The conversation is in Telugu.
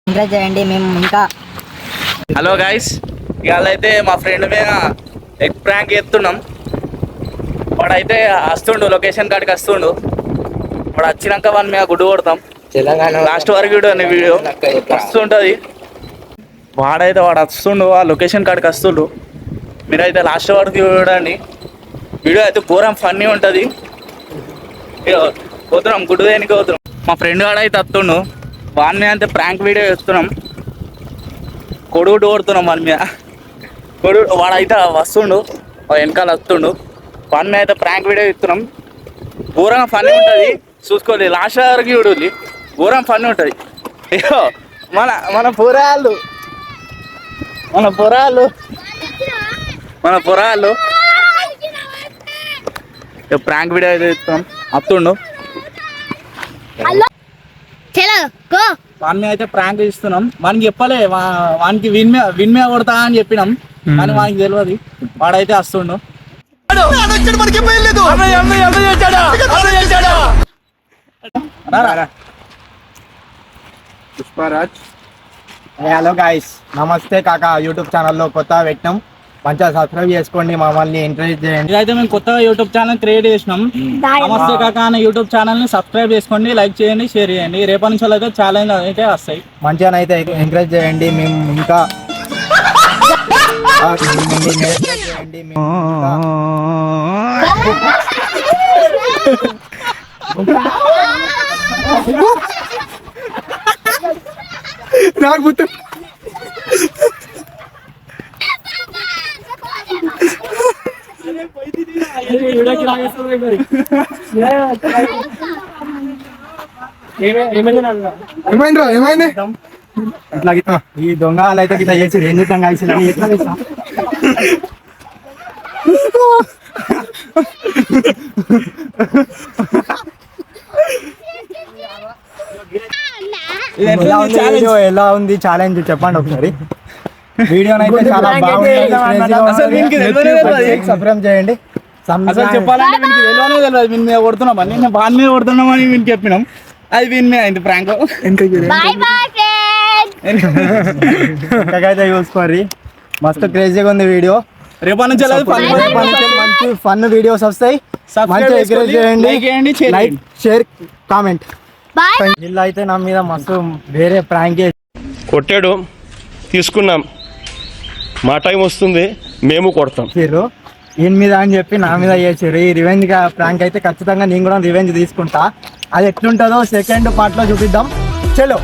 ఎంకరేజ్ చేయండి మేము ఇంకా. హలో గైస్, ఇవాళ అయితే మా ఫ్రెండ్ మీద ఎగ్ ప్రాంక్ చేస్తున్నాం. వాడైతే వస్తుండు, లొకేషన్ కాడికి వస్తుండు. వాడు వచ్చినాక వాడిని మీద గుడ్డు కొడతాం. లాస్ట్ వరకు వీడియో వస్తుంటుంది. వాడు వస్తుండు, ఆ లొకేషన్ కాడికి వస్తుండు. మీరైతే లాస్ట్ వరకు చూడండి. వీడియో అయితే ఘోరం ఫన్నీ ఉంటుంది. పోతున్నాం, గుడ్డు దేనికి పోతున్నాం. మా ఫ్రెండ్ వాడు అయితే వస్తుండు, వాడిని అయితే ప్రాంక్ వీడియో చేస్తున్నాం. కొడుగుడు కొడుతున్నాం వాడి మీద. వాడైతే వస్తుండు, వెనకాల వస్తుండు. వాడిని అయితే ప్రాంక్ వీడియో ఇస్తున్నాం. ఘోరంగా ఫన్నీ ఉంటుంది, చూసుకోవాలి. లాస్ట్ వరకు చూడాలి, ఘోరం ఫన్నీ ఉంటుంది. అయ్యో మన మన పొరాళ్ళు మన పొరాళ్ళు మన పొరాళ్ళు ప్రాంక్ వీడియో అయితే ఇస్తున్నాం. వస్తుండు, వాడిని అయితే ప్రాంక్ ఇస్తున్నాం. వానికి చెప్పలే, వానికి విన్ మీద కొడతా అని చెప్పినాం, కానీ వానికి తెలియదు. వాడైతే వస్తుండు. పుష్పరాజ్. హలో గైస్, నమస్తే కాకా. యూట్యూబ్ ఛానల్లో కొత్తగా పెట్టినాం, మంచిగా సబ్స్క్రైబ్ చేసుకోండి, మమ్మల్ని ఎంకరేజ్ చేయండి. ఇదైతే మేము కొత్తగా యూట్యూబ్ ఛానల్ క్రియేట్ చేసినాం. నమస్తే కాకా అనే యూట్యూబ్ ఛానల్ ని సబ్స్క్రైబ్ చేసుకోండి, లైక్ చేయండి, షేర్ చేయండి. రేపటి నుంచి అయితే ఛాలెంజ్ అయితే వస్తాయి. మంచిగా అయితే ఎంకరేజ్ చేయండి. మేము ఇంకా నాకు గుర్తు ఏమైంది ఇట్లా ఈ దొంగ అయితే ఇట్లా చేసి రెండు దొంగ ఎట్లా చేస్తా ఎలా ఉంది ఛాలెంజ్ చెప్పండి ఒకసారి. వీడియో అయితే చాలా బాగుంది, సబ్స్క్రైబ్ చేయండి. అసలు చెప్పాలంటే మీకు తెలియదు, విన్ మీద కొడుతున్నాం అని, నేను బాగా మీద కొడుతున్నాం అని వీనికి చెప్పినాం. అది విన్ మీద అయింది ప్రాంక్. ఇంకైతే చూసుకోండి, మస్తు క్రేజీగా ఉంది వీడియో. రేపటి నుంచి మంచి ఫన్ వీడియోస్ వస్తాయి. మంచిగా ఎంకరేజ్ చేయండి, లైక్ షేర్ కామెంట్. వీళ్ళు అయితే నా మీద మస్తు వేరే ప్రాంక్ కొట్టాడు, తీసుకున్నాం. మా టైం వస్తుంది, మేము కొడతాం. ఈయన మీద అని చెప్పి నా మీద చేసారు. ఈ రివెంజ్ ప్రాంక్ అయితే ఖచ్చితంగా నేను కూడా రివెంజ్ తీసుకుంటా. అది ఎట్లుంటుందో సెకండ్ పార్ట్ లో చూపిద్దాం. చలో.